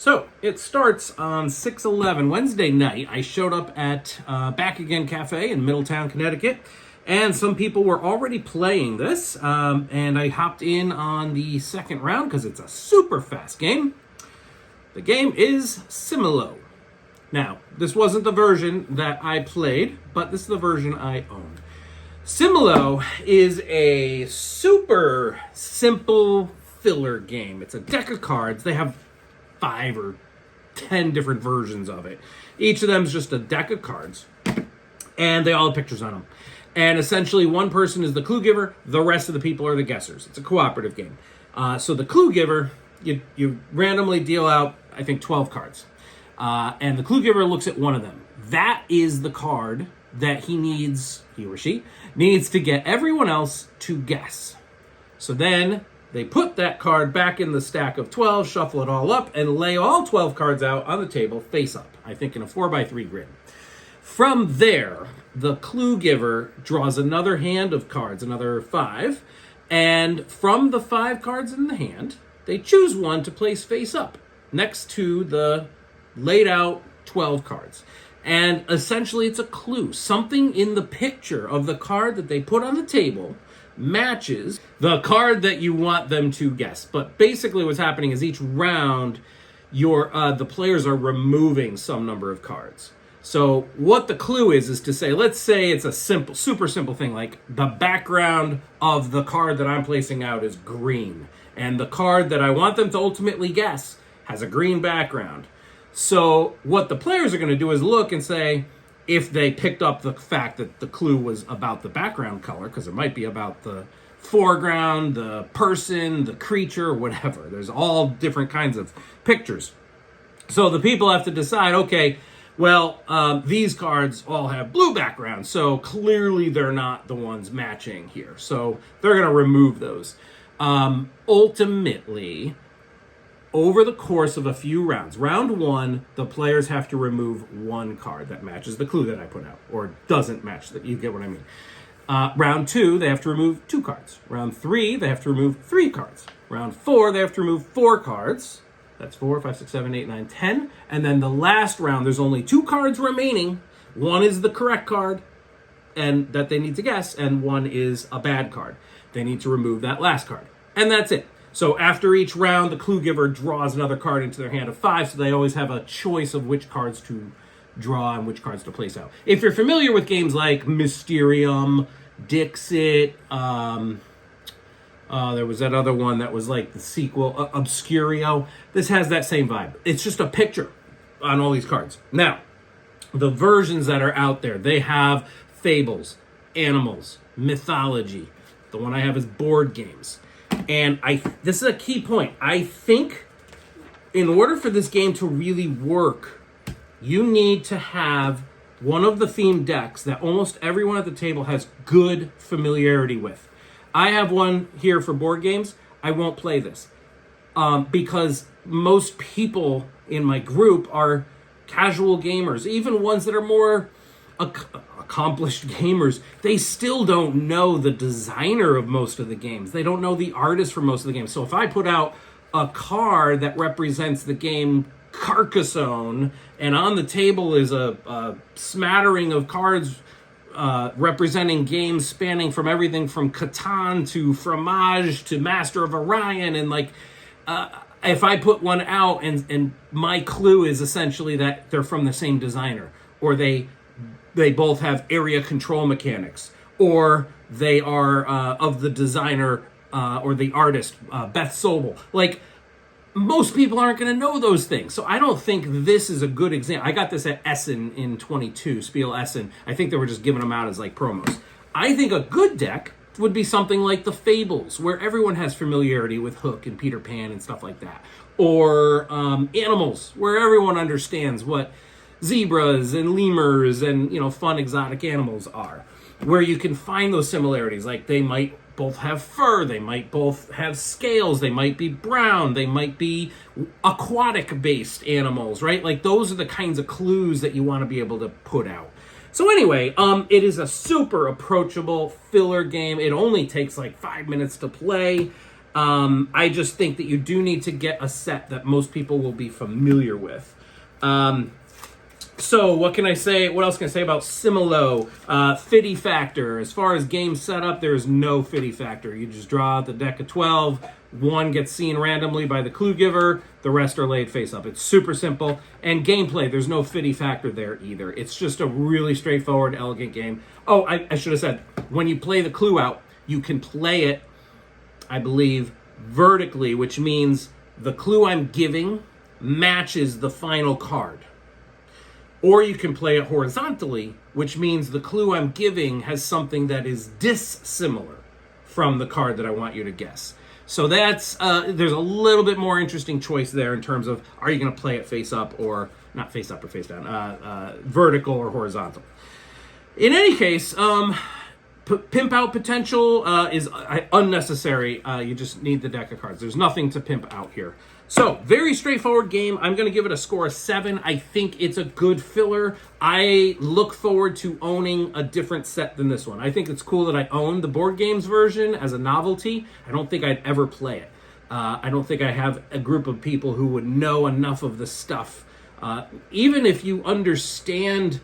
So it starts on 6/11, Wednesday night. I showed up at Back Again Cafe in Middletown, Connecticut, and some people were already playing this. And I hopped in on the second round because it's a super fast game. The game is Similo. Now, this wasn't the version that I played, but this is the version I owned. Similo is a super simple filler game. It's a deck of cards. They have 5 or 10 different versions of it. Each of them is just a deck of cards, and they all have pictures on them. And essentially, one person is the clue giver, the rest of the people are the guessers. It's a cooperative game. So the clue giver, you randomly deal out, I think, 12 cards. And the clue giver looks at one of them. That is the card that he or she needs to get everyone else to guess. So then they put that card back in the stack of 12, shuffle it all up, and lay all 12 cards out on the table face up, I think in a 4x3 grid. From there, the clue giver draws another hand of cards, another 5, and from the 5 cards in the hand, they choose one to place face up next to the laid out 12 cards. And essentially it's a clue. Something in the picture of the card that they put on the table matches the card that you want them to guess. But basically what's happening is each round the players are removing some number of cards. So what the clue is to say, let's say it's a super simple thing, like the background of the card that I'm placing out is green, and the card that I want them to ultimately guess has a green background. So what the players are going to do is look and say, if they picked up the fact that the clue was about the background color, because it might be about the foreground, the person, the creature, whatever. There's all different kinds of pictures. So the people have to decide, okay, well, these cards all have blue backgrounds, so clearly they're not the ones matching here. So they're going to remove those. Ultimately, over the course of a few rounds, round 1, the players have to remove 1 card that matches the clue that I put out, or doesn't match, that you get what I mean. Round 2, they have to remove 2 cards. Round 3, they have to remove 3 cards. Round 4, they have to remove 4 cards. That's 4, 5, 6, 7, 8, 9, 10. And then the last round, there's only 2 cards remaining. One is the correct card and that they need to guess, and one is a bad card. They need to remove that last card. And that's it. So after each round, the clue giver draws another card into their hand of 5, so they always have a choice of which cards to draw and which cards to place out. If you're familiar with games like Mysterium, Dixit, there was that other one that was like the sequel, Obscurio. This has that same vibe. It's just a picture on all these cards. Now, the versions that are out there, they have fables, animals, mythology. The one I have is board games. And this is a key point. I think in order for this game to really work, you need to have one of the themed decks that almost everyone at the table has good familiarity with. I have one here for board games. I won't play this because most people in my group are casual gamers, even ones that are more accomplished gamers. They still don't know the designer of most of the games. They don't know the artist for most of the games. So if I put out a card that represents the game Carcassonne, and on the table is a smattering of cards representing games spanning from everything from Catan to Fromage to Master of Orion, and if I put one out and my clue is essentially that they're from the same designer, or they both have area control mechanics, or they are of the designer or the artist, Beth Sobel. Like, most people aren't going to know those things. So I don't think this is a good example. I got this at Essen in 22, Spiel Essen. I think they were just giving them out as like promos. I think a good deck would be something like the Fables, where everyone has familiarity with Hook and Peter Pan and stuff like that. Or Animals, where everyone understands what zebras and lemurs and, fun exotic animals are. Where you can find those similarities, like they might both have fur, they might both have scales, they might be brown, they might be aquatic-based animals, right? Like, those are the kinds of clues that you want to be able to put out. So anyway, it is a super approachable filler game. It only takes like 5 minutes to play. I just think that you do need to get a set that most people will be familiar with. So what can I say? What else can I say about Similo? Fiddly-factor. As far as game setup, there is no fiddly-factor. You just draw out the deck of 12. One gets seen randomly by the clue giver. The rest are laid face up. It's super simple. And gameplay, there's no fiddly-factor there either. It's just a really straightforward, elegant game. Oh, I should have said, when you play the clue out, you can play it, I believe, vertically, which means the clue I'm giving matches the final card. Or you can play it horizontally, which means the clue I'm giving has something that is dissimilar from the card that I want you to guess. So that's, there's a little bit more interesting choice there in terms of, are you going to play it face up or, not face up or face down, vertical or horizontal. In any case, pimp out potential is unnecessary. You just need the deck of cards. There's nothing to pimp out here. So, very straightforward game. I'm going to give it a score of 7. I think it's a good filler. I look forward to owning a different set than this one. I think it's cool that I own the board games version as a novelty. I don't think I'd ever play it. I don't think I have a group of people who would know enough of the stuff. Even if you understand...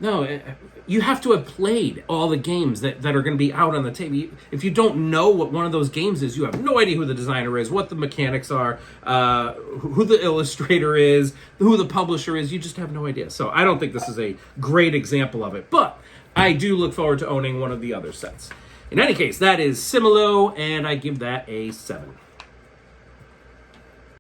No, you have to have played all the games that are going to be out on the table. If you don't know what one of those games is, you have no idea who the designer is, what the mechanics are, who the illustrator is, who the publisher is. You just have no idea. So I don't think this is a great example of it. But I do look forward to owning one of the other sets. In any case, that is Similo, and I give that a 7.